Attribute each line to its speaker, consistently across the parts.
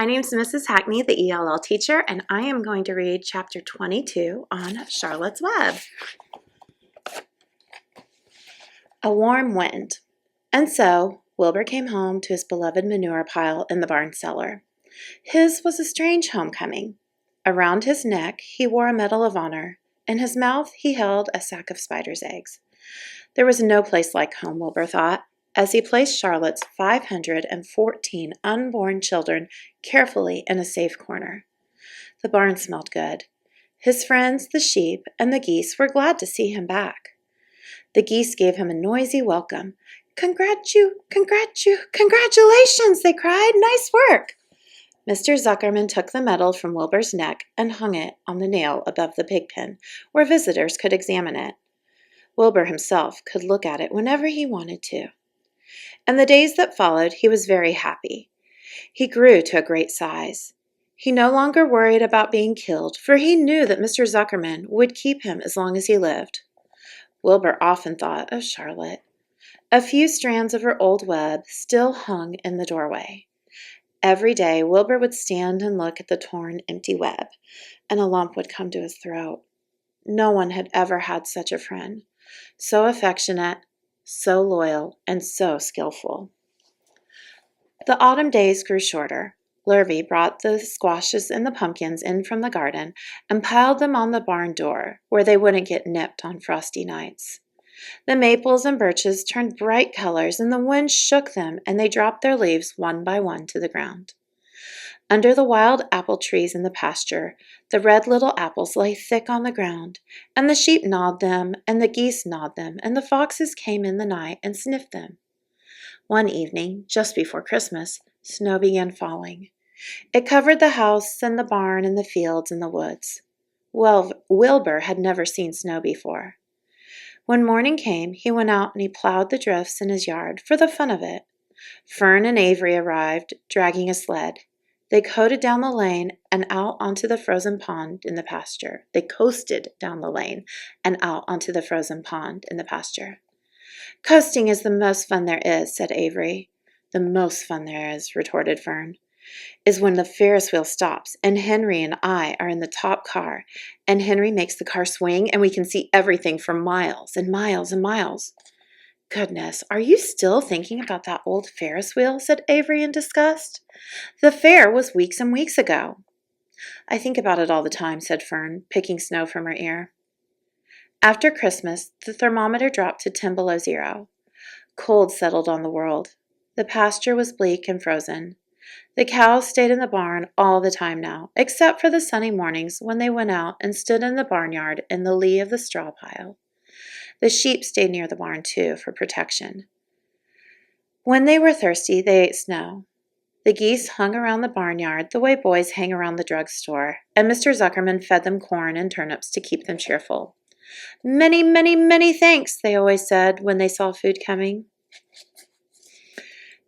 Speaker 1: My name is Mrs. Hackney, the ELL teacher, and I am going to read Chapter 22 on Charlotte's Web. A warm wind. And so Wilbur came home to his beloved manure pile in the barn cellar. His was a strange homecoming. Around his neck he wore a Medal of Honor. In his mouth he held a sack of spider's eggs. There was no place like home, Wilbur thought, as he placed Charlotte's 514 unborn children carefully in a safe corner. The barn smelled good. His friends, the sheep, and the geese were glad to see him back. The geese gave him a noisy welcome. Congratulations, they cried. Nice work. Mr. Zuckerman took the medal from Wilbur's neck and hung it on the nail above the pig pen, where visitors could examine it. Wilbur himself could look at it whenever he wanted to. In the days that followed, he was very happy. He grew to a great size. He no longer worried about being killed, for he knew that Mr. Zuckerman would keep him as long as he lived. Wilbur often thought of Charlotte. A few strands of her old web still hung in the doorway. Every day, Wilbur would stand and look at the torn, empty web, and a lump would come to his throat. No one had ever had such a friend, so affectionate, so loyal, and so skillful. The autumn days grew shorter. Lurvy brought the squashes and the pumpkins in from the garden and piled them on the barn door, where they wouldn't get nipped on frosty nights. The maples and birches turned bright colors, and the wind shook them, and they dropped their leaves one by one to the ground. Under the wild apple trees in the pasture, the red little apples lay thick on the ground, and the sheep gnawed them, and the geese gnawed them, and the foxes came in the night and sniffed them. One evening, just before Christmas, snow began falling. It covered the house and the barn and the fields and the woods. Wilbur had never seen snow before. When morning came, he went out and he plowed the drifts in his yard for the fun of it. Fern and Avery arrived, dragging a sled. They coasted down the lane and out onto the frozen pond in the pasture. Coasting is the most fun there is, said Avery. The most fun there is, retorted Fern, is when the Ferris wheel stops and Henry and I are in the top car, and Henry makes the car swing and we can see everything for miles and miles and miles. Goodness, are you still thinking about that old Ferris wheel? Said Avery in disgust. The fair was weeks and weeks ago. I think about it all the time, said Fern, picking snow from her ear. After Christmas, the thermometer dropped to 10 below zero. Cold settled on the world. The pasture was bleak and frozen. The cows stayed in the barn all the time now, except for the sunny mornings when they went out and stood in the barnyard in the lee of the straw pile. The sheep stayed near the barn, too, for protection. When they were thirsty, they ate snow. The geese hung around the barnyard the way boys hang around the drugstore, and Mr. Zuckerman fed them corn and turnips to keep them cheerful. Many, many, many thanks, they always said when they saw food coming.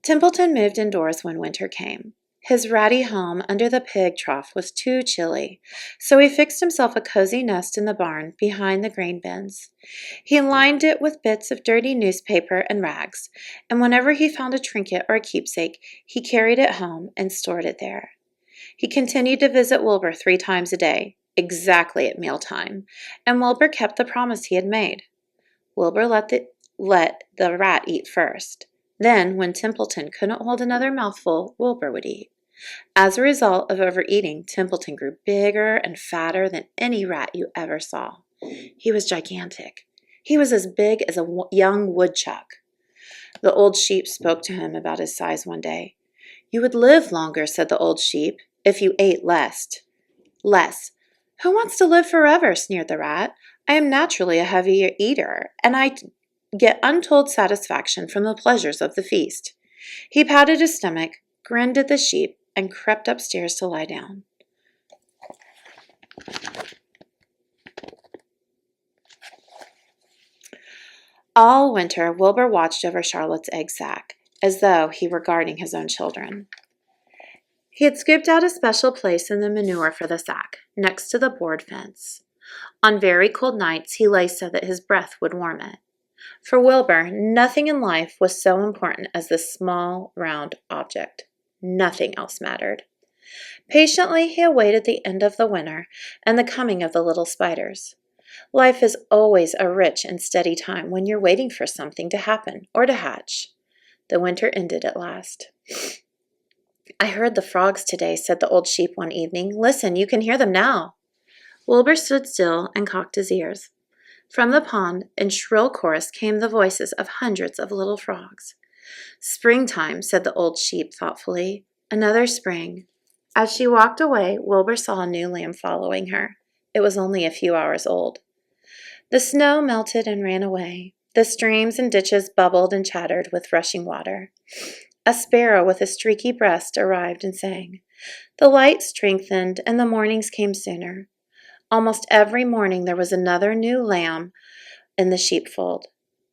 Speaker 1: Templeton moved indoors when winter came. His ratty home under the pig trough was too chilly, so he fixed himself a cozy nest in the barn behind the grain bins. He lined it with bits of dirty newspaper and rags, and whenever he found a trinket or a keepsake, he carried it home and stored it there. He continued to visit Wilbur 3 times a day, exactly at mealtime, and Wilbur kept the promise he had made. Wilbur let the rat eat first. Then, when Templeton couldn't hold another mouthful, Wilbur would eat. As a result of overeating, Templeton grew bigger and fatter than any rat you ever saw. He was gigantic. He was as big as a young woodchuck. The old sheep spoke to him about his size one day. You would live longer, said the old sheep, if you ate less. Less. Who wants to live forever? Sneered the rat. I am naturally a heavy eater, and I get untold satisfaction from the pleasures of the feast. He patted his stomach, grinned at the sheep, and crept upstairs to lie down. All winter, Wilbur watched over Charlotte's egg sack, as though he were guarding his own children. He had scooped out a special place in the manure for the sack, next to the board fence. On very cold nights, he lay so that his breath would warm it. For Wilbur, nothing in life was so important as this small, round object. Nothing else mattered. Patiently he awaited the end of the winter and the coming of the little spiders. Life is always a rich and steady time when you're waiting for something to happen or to hatch. The winter ended at last. "I heard the frogs today," said the old sheep one evening. "Listen, you can hear them now." Wilbur stood still and cocked his ears. From the pond, in shrill chorus, came the voices of hundreds of little frogs. "Springtime," said the old sheep thoughtfully. "Another spring." As she walked away, Wilbur saw a new lamb following her. It was only a few hours old. The snow melted and ran away. The streams and ditches bubbled and chattered with rushing water. A sparrow with a streaky breast arrived and sang. The light strengthened, and the mornings came sooner. Almost every morning there was another new lamb in the sheepfold.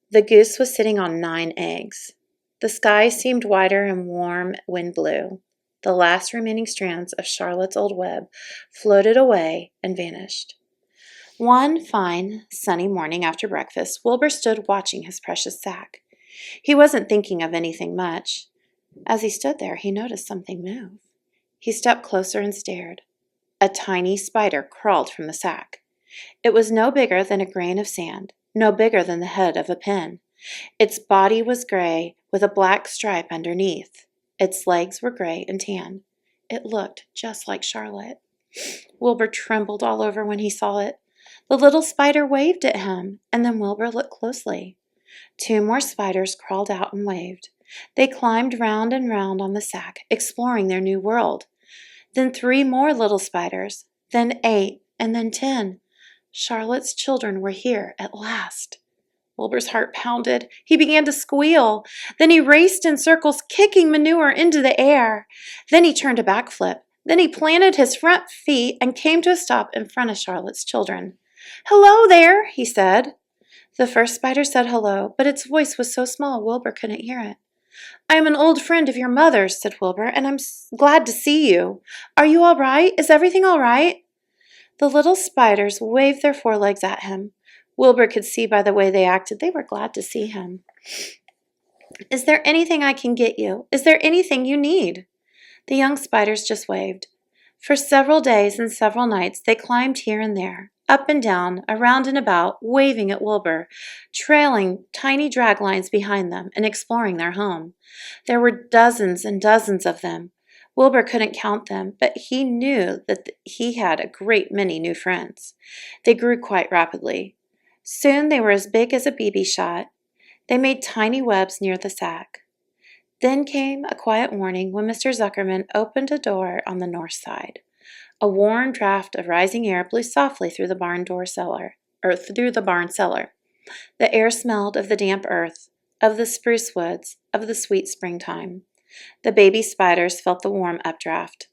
Speaker 1: The goose was sitting on 9 eggs. The sky seemed wider and warm wind blew. The last remaining strands of Charlotte's old web floated away and vanished. One fine, sunny morning after breakfast, Wilbur stood watching his precious sack. He wasn't thinking of anything much. As he stood there, he noticed something move. He stepped closer and stared. A tiny spider crawled from the sack. It was no bigger than a grain of sand, no bigger than the head of a pin. Its body was gray with a black stripe underneath. Its legs were gray and tan. It looked just like Charlotte. Wilbur trembled all over when he saw it. The little spider waved at him, and then Wilbur looked closely. 2 more spiders crawled out and waved. They climbed round and round on the sack, exploring their new world. Then 3 more little spiders, then 8, and then 10. Charlotte's children were here at last. Wilbur's heart pounded. He began to squeal. Then he raced in circles, kicking manure into the air. Then he turned a backflip. Then he planted his front feet and came to a stop in front of Charlotte's children. "Hello there," he said. The first spider said hello, but its voice was so small Wilbur couldn't hear it. "I am an old friend of your mother's," said Wilbur, "and I'm glad to see you. Are you all right? Is everything all right?" The little spiders waved their forelegs at him. Wilbur could see by the way they acted they were glad to see him. "Is there anything I can get you? Is there anything you need?" The young spiders just waved. For several days and several nights they climbed here and there, up and down, around and about, waving at Wilbur, trailing tiny drag lines behind them and exploring their home. There were dozens and dozens of them. Wilbur couldn't count them, but he knew that he had a great many new friends. They grew quite rapidly. Soon they were as big as a BB shot. They made tiny webs near the sack. Then came a quiet morning when Mr. Zuckerman opened a door on the north side. A warm draft of rising air blew softly through the barn cellar. The air smelled of the damp earth, of the spruce woods, of the sweet springtime. The baby spiders felt the warm updraft.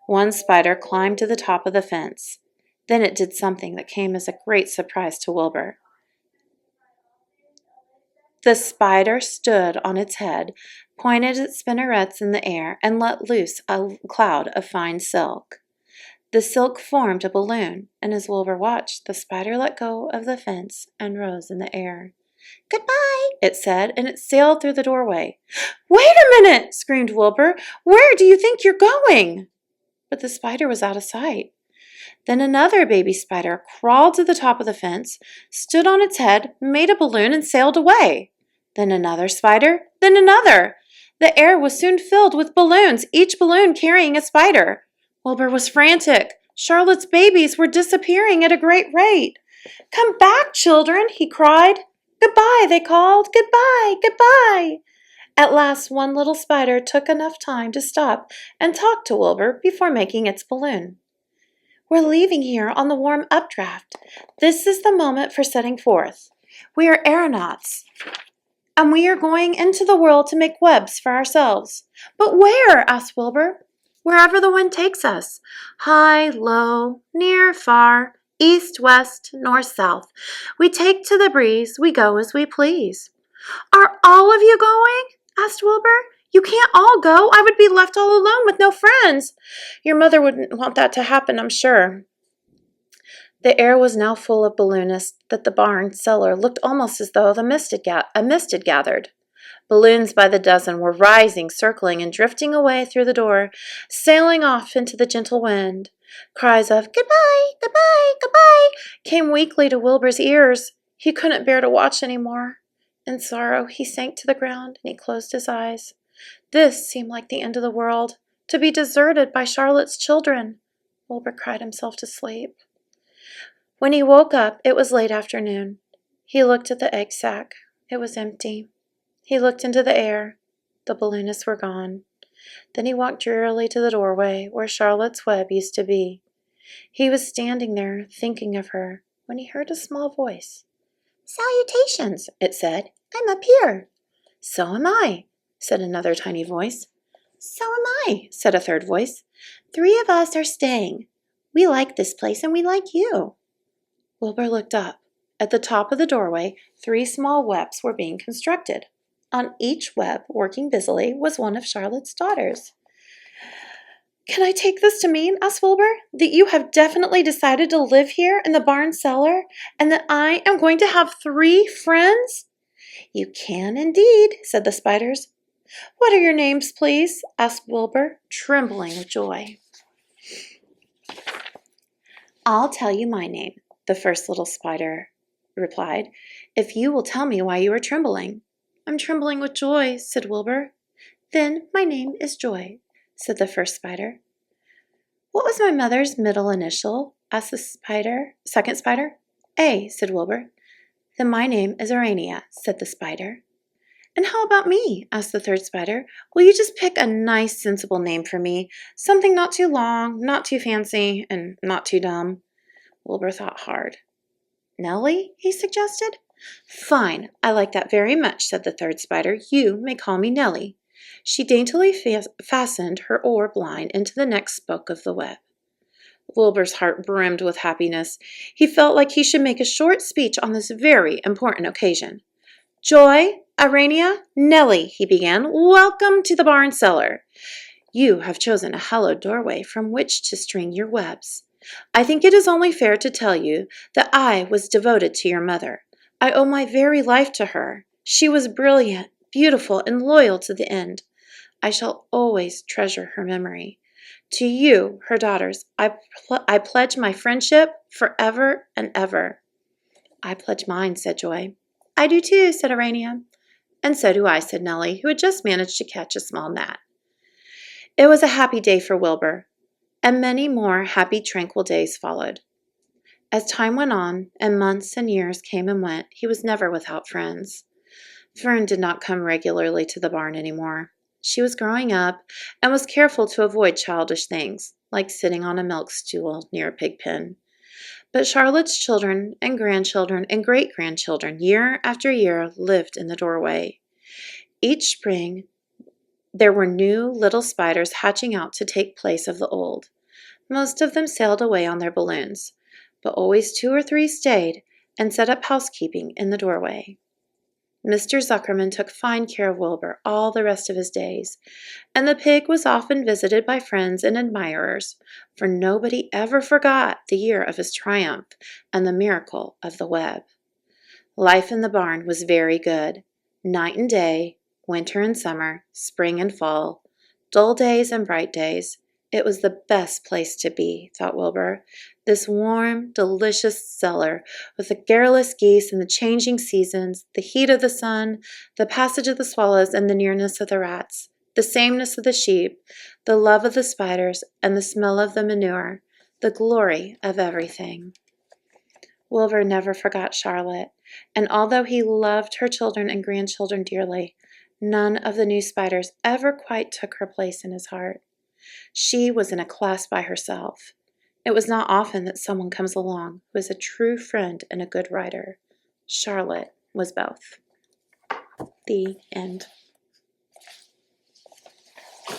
Speaker 1: One spider climbed to the top of the fence. Then it did something that came as a great surprise to Wilbur. The spider stood on its head, pointed its spinnerets in the air, and let loose a cloud of fine silk. The silk formed a balloon, and as Wilbur watched, the spider let go of the fence and rose in the air. "Goodbye," it said, and it sailed through the doorway. "Wait a minute!" screamed Wilbur. "Where do you think you're going?" But the spider was out of sight. Then another baby spider crawled to the top of the fence, stood on its head, made a balloon, and sailed away. Then another spider, then another. The air was soon filled with balloons, each balloon carrying a spider. Wilbur was frantic. Charlotte's babies were disappearing at a great rate. "Come back, children," he cried. "Goodbye," they called. "Goodbye, goodbye." At last one little spider took enough time to stop and talk to Wilbur before making its balloon. "We're leaving here on the warm updraft. This is the moment for setting forth. We are aeronauts, and we are going into the world to make webs for ourselves." "But where?" asked Wilbur. "Wherever the wind takes us. High, low, near, far, east, west, north, south. We take to the breeze, we go as we please." "Are all of you going?" asked Wilbur. "You can't all go. I would be left all alone with no friends." "Your mother wouldn't want that to happen, I'm sure." The air was now full of balloonists that the barn cellar looked almost as though a mist had gathered. Balloons by the dozen were rising, circling, and drifting away through the door, sailing off into the gentle wind. Cries of "Goodbye, goodbye, goodbye" came weakly to Wilbur's ears. He couldn't bear to watch any more. In sorrow, he sank to the ground and he closed his eyes. This seemed like the end of the world, to be deserted by Charlotte's children. Wilbur cried himself to sleep. When he woke up, it was late afternoon. He looked at the egg sack. It was empty. He looked into the air. The balloonists were gone. Then he walked drearily to the doorway where Charlotte's web used to be. He was standing there, thinking of her, when he heard a small voice. "Salutations," it said. "I'm up here." "So am I," said another tiny voice. "So am I," said a third voice. "3 of us are staying. We like this place and we like you." Wilbur looked up. At the top of the doorway, 3 small webs were being constructed. On each web, working busily, was one of Charlotte's daughters. "Can I take this to mean," asked Wilbur, "that you have definitely decided to live here in the barn cellar, and that I am going to have 3 friends?" "You can indeed," said the spiders. "What are your names, please?" asked Wilbur, trembling with joy. "I'll tell you my name," the first little spider replied, "if you will tell me why you are trembling." "I'm trembling with joy," said Wilbur. "Then my name is Joy," said the first spider. "What was my mother's middle initial?" asked the second spider. "A," said Wilbur. "Then my name is Urania," said the spider. "And how about me?" asked the third spider. "Will you just pick a nice, sensible name for me? Something not too long, not too fancy, and not too dumb." Wilbur thought hard. "Nellie?" he suggested. "Fine, I like that very much," said the third spider. "You may call me Nellie." She daintily fastened her orb line into the next spoke of the web. Wilbur's heart brimmed with happiness. He felt like he should make a short speech on this very important occasion. "Joy, Urania, Nellie," he began, "welcome to the barn cellar. You have chosen a hallowed doorway from which to string your webs. I think it is only fair to tell you that I was devoted to your mother. I owe my very life to her. She was brilliant, beautiful, and loyal to the end. I shall always treasure her memory. To you, her daughters, I pledge my friendship forever and ever." "I pledge mine," said Joy. "I do too," said Urania. "And so do I," said Nellie, who had just managed to catch a small gnat. It was a happy day for Wilbur, and many more happy, tranquil days followed. As time went on, and months and years came and went, he was never without friends. Fern did not come regularly to the barn anymore. She was growing up and was careful to avoid childish things, like sitting on a milk stool near a pig pen. But Charlotte's children and grandchildren and great-grandchildren, year after year, lived in the doorway. Each spring, there were new little spiders hatching out to take place of the old. Most of them sailed away on their balloons, but always 2 or 3 stayed and set up housekeeping in the doorway. Mr. Zuckerman took fine care of Wilbur all the rest of his days, and the pig was often visited by friends and admirers, for nobody ever forgot the year of his triumph and the miracle of the web. Life in the barn was very good. Night and day, winter and summer, spring and fall, dull days and bright days. It was the best place to be, thought Wilbur. This warm, delicious cellar, with the garrulous geese and the changing seasons, the heat of the sun, the passage of the swallows and the nearness of the rats, the sameness of the sheep, the love of the spiders, and the smell of the manure, the glory of everything. Wilbur never forgot Charlotte, and although he loved her children and grandchildren dearly, none of the new spiders ever quite took her place in his heart. She was in a class by herself. It was not often that someone comes along who is a true friend and a good writer. Charlotte was both. The end.